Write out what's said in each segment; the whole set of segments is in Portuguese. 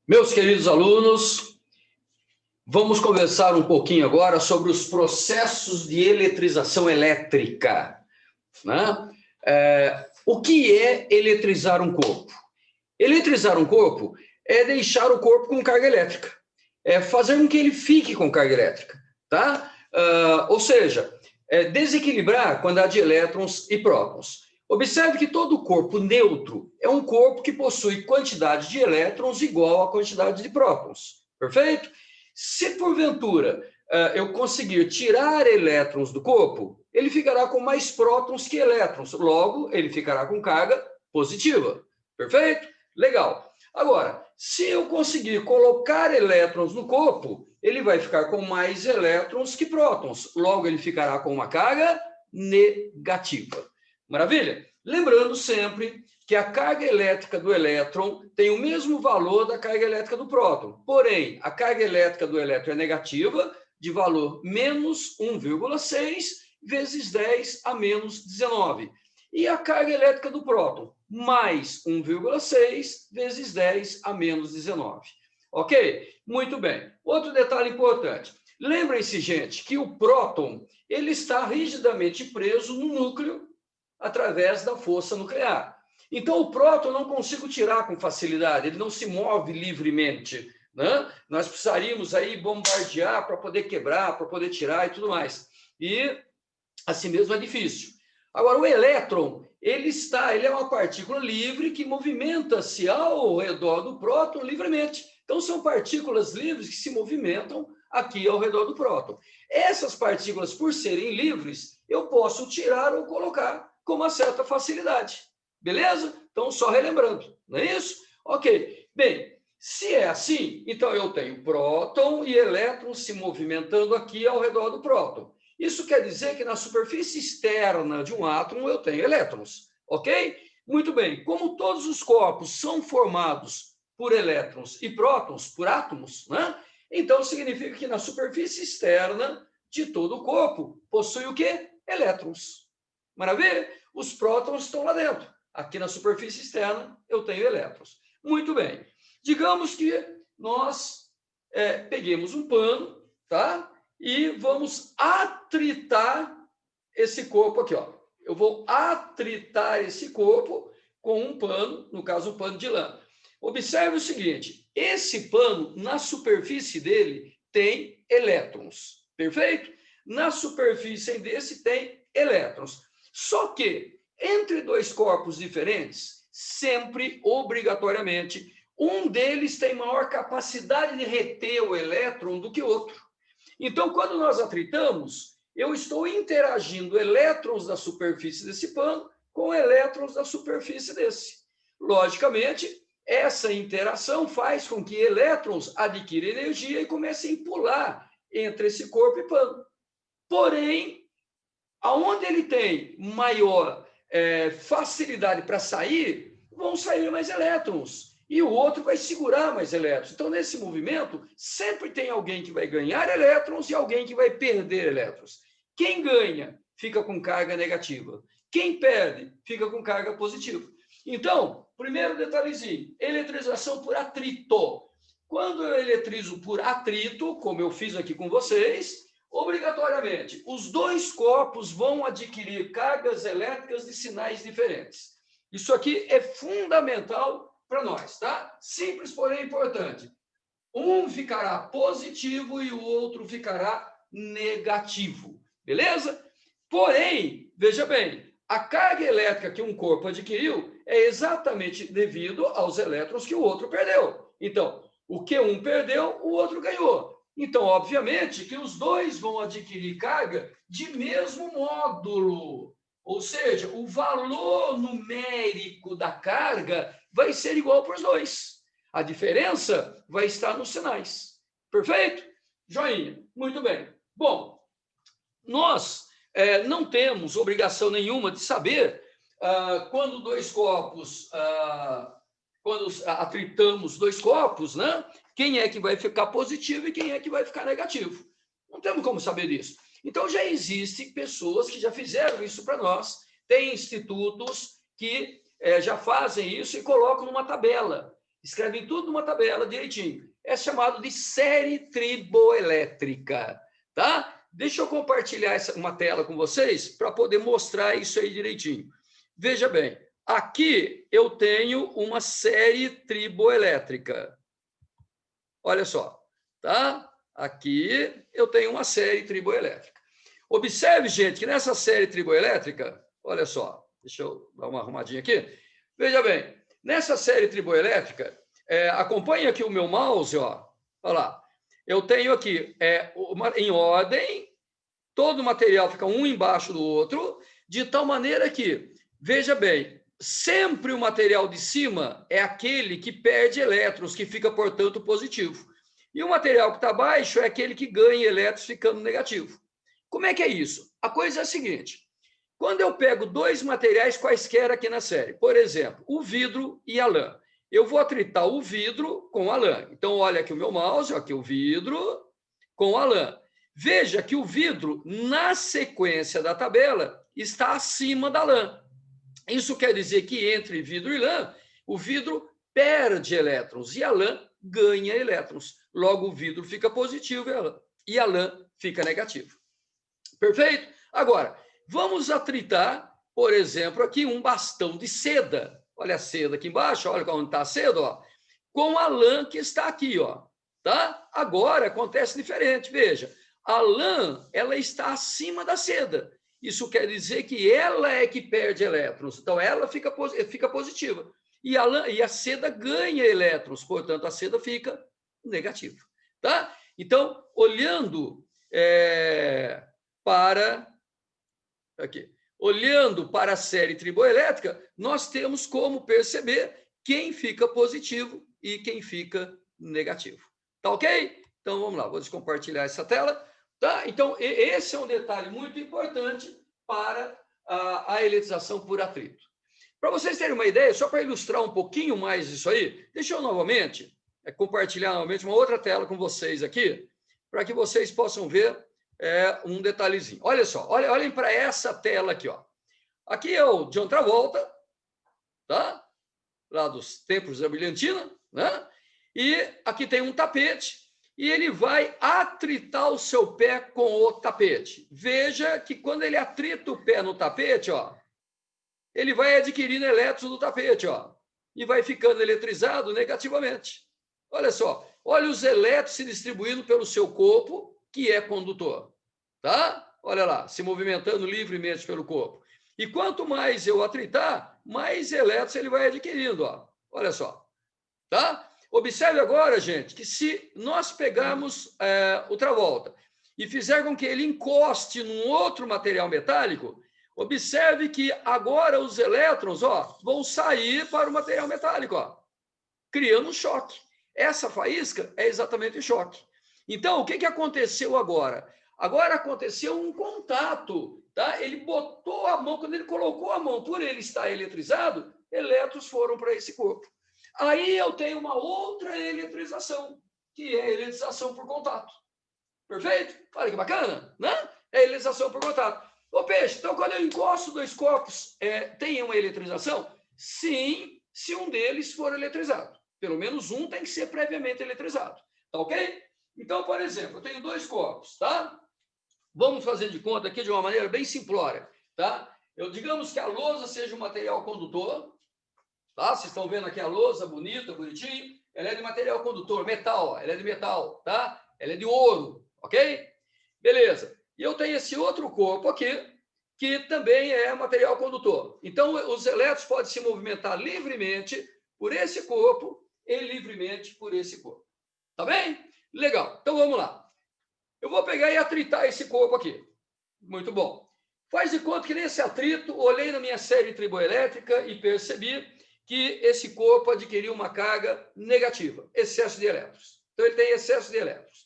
Meus queridos alunos, vamos conversar um pouquinho agora sobre os processos de eletrização elétrica, né? O que é eletrizar um corpo? Eletrizar um corpo é deixar o corpo com carga elétrica, é fazer com que ele fique com carga elétrica, tá? Ou seja, desequilibrar a quantidade de elétrons e prótons. Observe que todo corpo neutro é um corpo que possui quantidade de elétrons igual à quantidade de prótons. Perfeito? Se porventura eu conseguir tirar elétrons do corpo, ele ficará com mais prótons que elétrons. Logo, ele ficará com carga positiva. Perfeito? Legal. Agora, se eu conseguir colocar elétrons no corpo, ele vai ficar com mais elétrons que prótons. Logo, ele ficará com uma carga negativa. Maravilha? Lembrando sempre que a carga elétrica do elétron tem o mesmo valor da carga elétrica do próton. Porém, a carga elétrica do elétron é negativa, de valor menos 1,6 vezes 10 a menos 19. E a carga elétrica do próton, mais 1,6 vezes 10 a menos 19. Ok? Muito bem. Outro detalhe importante. Lembrem-se, gente, que o próton ele está rigidamente preso no núcleo através da força nuclear. Então, o próton eu não consigo tirar com facilidade, ele não se move livremente, né? Nós precisaríamos aí bombardear para poder quebrar, para poder tirar e tudo mais. E, assim mesmo, é difícil. Agora, o elétron, ele é uma partícula livre que movimenta-se ao redor do próton livremente. Então, são partículas livres que se movimentam aqui ao redor do próton. Essas partículas, por serem livres, eu posso tirar ou colocar com uma certa facilidade. Beleza? Então, só relembrando, não é isso? Ok. Bem, se é assim, então eu tenho próton e elétron se movimentando aqui ao redor do próton. Isso quer dizer que na superfície externa de um átomo eu tenho elétrons, ok? Muito bem. Como todos os corpos são formados por elétrons e prótons, por átomos, né? Então, significa que na superfície externa de todo o corpo possui o quê? Elétrons. Maravilha? Os prótons estão lá dentro. Aqui na superfície externa eu tenho elétrons. Muito bem. Digamos que nós peguemos um pano, tá? E vamos atritar esse corpo aqui, ó. Eu vou atritar esse corpo com um pano, no caso um pano de lã. Observe o seguinte, esse pano, na superfície dele, tem elétrons, perfeito? Na superfície desse tem elétrons. Só que, entre dois corpos diferentes, sempre, obrigatoriamente, um deles tem maior capacidade de reter o elétron do que o outro. Então, quando nós atritamos, eu estou interagindo elétrons da superfície desse pano com elétrons da superfície desse. Logicamente, essa interação faz com que elétrons adquiram energia e comecem a pular entre esse corpo e pano. Porém, aonde ele tem maior facilidade para sair, vão sair mais elétrons. E o outro vai segurar mais elétrons. Então, nesse movimento, sempre tem alguém que vai ganhar elétrons e alguém que vai perder elétrons. Quem ganha fica com carga negativa. Quem perde fica com carga positiva. Então, primeiro detalhezinho, eletrização por atrito. Quando eu eletrizo por atrito, como eu fiz aqui com vocês, obrigatoriamente, os dois corpos vão adquirir cargas elétricas de sinais diferentes. Isso aqui é fundamental para nós, tá? Simples, porém importante. Um ficará positivo e o outro ficará negativo, beleza? Porém, veja bem, a carga elétrica que um corpo adquiriu é exatamente devido aos elétrons que o outro perdeu. Então, o que um perdeu, o outro ganhou. Então, obviamente, que os dois vão adquirir carga de mesmo módulo. Ou seja, o valor numérico da carga vai ser igual para os dois. A diferença vai estar nos sinais. Perfeito? Joinha. Muito bem. Bom, nós não temos obrigação nenhuma de saber quando dois corpos, quando atritamos dois corpos, né? Quem é que vai ficar positivo e quem é que vai ficar negativo. Não temos como saber disso. Então, já existem pessoas que já fizeram isso para nós. Tem institutos que já fazem isso e colocam numa tabela. escrevem tudo numa tabela direitinho. É chamado de série triboelétrica, tá? Deixa eu compartilhar uma tela com vocês para poder mostrar isso aí direitinho. Veja bem, aqui eu tenho uma série triboelétrica. Olha só, tá? Aqui eu tenho uma série triboelétrica. Observe, gente, que nessa série triboelétrica, olha só, deixa eu dar uma arrumadinha aqui. Veja bem, nessa série triboelétrica, acompanhe aqui o meu mouse, ó. Olha lá. Eu tenho aqui, em ordem, todo o material fica um embaixo do outro, de tal maneira que, veja bem, sempre o material de cima é aquele que perde elétrons, que fica, portanto, positivo. E o material que está abaixo é aquele que ganha elétrons, ficando negativo. Como é que é isso? A coisa é a seguinte. Quando eu pego dois materiais quaisquer aqui na série, por exemplo, o vidro e a lã, eu vou atritar o vidro com a lã. Então, olha aqui o meu mouse, aqui o vidro com a lã. Veja que o vidro, na sequência da tabela, está acima da lã. Isso quer dizer que entre vidro e lã, o vidro perde elétrons e a lã ganha elétrons. Logo, o vidro fica positivo e a lã fica negativo. Perfeito? Agora, vamos atritar, por exemplo, aqui um bastão de seda. Olha a seda aqui embaixo, olha onde está a seda, ó, com a lã que está aqui, ó, tá? Agora acontece diferente, veja. A lã, ela está acima da seda. Isso quer dizer que ela é que perde elétrons. Então, ela fica positiva. E a seda ganha elétrons, portanto, a seda fica negativa. Tá? Então, olhando olhando para a série triboelétrica, nós temos como perceber quem fica positivo e quem fica negativo. Tá ok? Então, vamos lá, vou descompartilhar essa tela. Tá? Então, esse é um detalhe muito importante para a eletrização por atrito. Para vocês terem uma ideia, só para ilustrar um pouquinho mais isso aí, deixa eu novamente compartilhar novamente uma outra tela com vocês aqui, para que vocês possam ver um detalhezinho. Olha só, olhem para essa tela aqui, ó. Aqui é o John Travolta, tá? Lá dos tempos da brilhantina, né? E aqui tem um tapete, e ele vai atritar o seu pé com o tapete. Veja que quando ele atrita o pé no tapete, ó, ele vai adquirindo elétrons do tapete, ó, e vai ficando eletrizado negativamente. Olha só, olha os elétrons se distribuindo pelo seu corpo, que é condutor, tá? Olha lá, se movimentando livremente pelo corpo. E quanto mais eu atritar, mais elétrons ele vai adquirindo, ó. Olha só, tá? Observe agora, gente, que se nós pegarmos o Travolta e fizer com que ele encoste num outro material metálico, observe que agora os elétrons, ó, vão sair para o material metálico, ó, criando um choque. Essa faísca é exatamente o choque. Então, o que aconteceu agora? Agora aconteceu um contato, tá? Ele botou a mão, quando ele colocou a mão, por ele estar eletrizado, elétrons foram para esse corpo. Aí eu tenho uma outra eletrização, que é a eletrização por contato. Perfeito? Olha que bacana, né? É a eletrização por contato. Ô, Peixe, então quando eu encosto dois corpos, tem uma eletrização? Sim, se um deles for eletrizado. Pelo menos um tem que ser previamente eletrizado. Tá ok? Então, por exemplo, eu tenho dois corpos, tá? Vamos fazer de conta aqui de uma maneira bem simplória, tá? Digamos que a lousa seja um material condutor, tá? Vocês estão vendo aqui a lousa bonita, bonitinho. Ela é de material condutor, metal, ó. Ela é de metal, tá? Ela é de ouro, ok? Beleza. E eu tenho esse outro corpo aqui, que também é material condutor. Então, os elétrons podem se movimentar livremente por esse corpo e livremente por esse corpo. Tá bem? Legal. Então, vamos lá. Eu vou pegar e atritar esse corpo aqui. Muito bom. Faz de conta que nesse atrito, olhei na minha série triboelétrica e percebi que esse corpo adquiriu uma carga negativa, excesso de elétrons. Então, ele tem excesso de elétrons.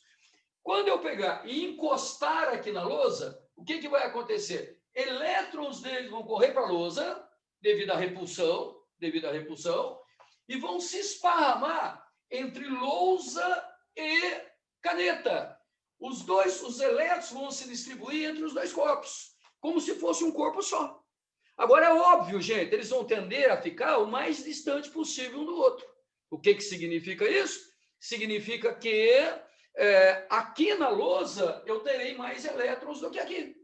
Quando eu pegar e encostar aqui na lousa, o que vai acontecer? Elétrons deles vão correr para a lousa, devido à repulsão, e vão se esparramar entre lousa e caneta. Os elétrons vão se distribuir entre os dois corpos, como se fosse um corpo só. Agora, é óbvio, gente, eles vão tender a ficar o mais distante possível um do outro. O que significa isso? Significa que aqui na lousa eu terei mais elétrons do que aqui.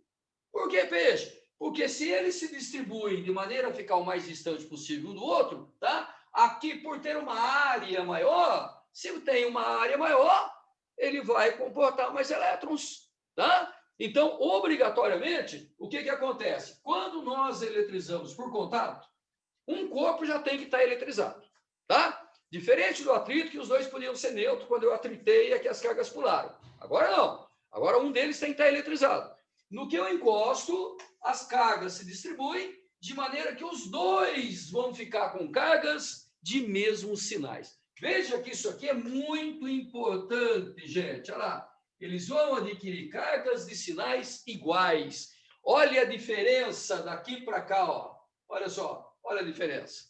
Por que, peixe? Porque se eles se distribuem de maneira a ficar o mais distante possível um do outro, tá? Aqui, por ter uma área maior, se tem uma área maior, ele vai comportar mais elétrons, tá? Então, obrigatoriamente, o que acontece? Quando nós eletrizamos por contato, um corpo já tem que estar eletrizado, tá? Diferente do atrito, que os dois podiam ser neutros quando eu atritei e aqui as cargas pularam. Agora não. Agora um deles tem que estar eletrizado. No que eu encosto, as cargas se distribuem de maneira que os dois vão ficar com cargas de mesmos sinais. Veja que isso aqui é muito importante, gente. Olha lá. Eles vão adquirir cargas de sinais iguais. Olha a diferença daqui para cá, ó. Olha só, olha a diferença.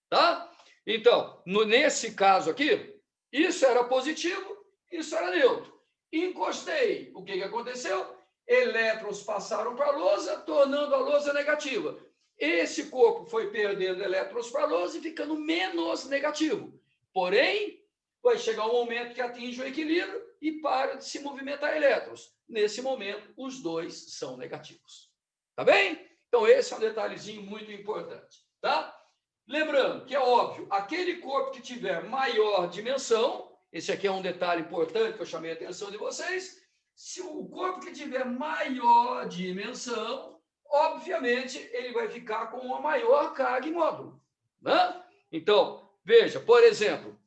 Tá? Então, nesse caso aqui, isso era positivo, isso era neutro. Encostei. O que aconteceu? Elétrons passaram para a lousa, tornando a lousa negativa. Esse corpo foi perdendo elétrons para a lousa e ficando menos negativo. Porém, vai chegar um momento que atinge o equilíbrio e para de se movimentar elétrons. Nesse momento, os dois são negativos. Tá bem? Então, esse é um detalhezinho muito importante. Tá? Lembrando que é óbvio, aquele corpo que tiver maior dimensão, esse aqui é um detalhe importante que eu chamei a atenção de vocês, se o corpo que tiver maior dimensão, obviamente, ele vai ficar com uma maior carga em módulo. Né? Então, veja, por exemplo,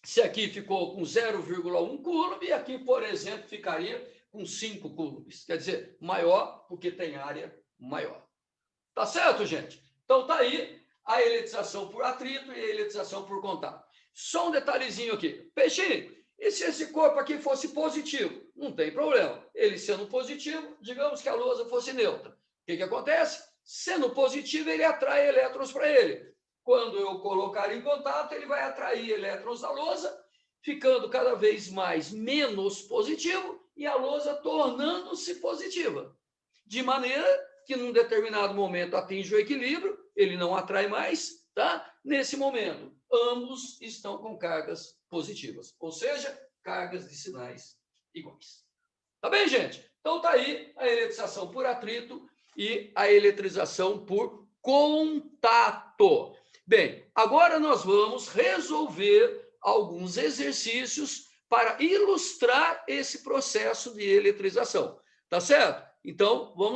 se aqui ficou com 0,1 coulomb, e aqui, por exemplo, ficaria com 5 coulombs. Quer dizer, maior porque tem área maior. Tá certo, gente? Então, tá aí a eletrização por atrito e a eletrização por contato. Só um detalhezinho aqui. Peixinho, e se esse corpo aqui fosse positivo? Não tem problema. Ele sendo positivo, digamos que a lousa fosse neutra. O que acontece? Sendo positivo, ele atrai elétrons para ele. Quando eu colocar em contato, ele vai atrair elétrons da lousa, ficando cada vez mais menos positivo e a lousa tornando-se positiva. De maneira que, num determinado momento, atinge o equilíbrio, ele não atrai mais, tá? Nesse momento, ambos estão com cargas positivas, ou seja, cargas de sinais iguais. Tá bem, gente? Então tá aí a eletrização por atrito e a eletrização por contato. Bem, agora nós vamos resolver alguns exercícios para ilustrar esse processo de eletrização. Tá certo? Então, vamos lá.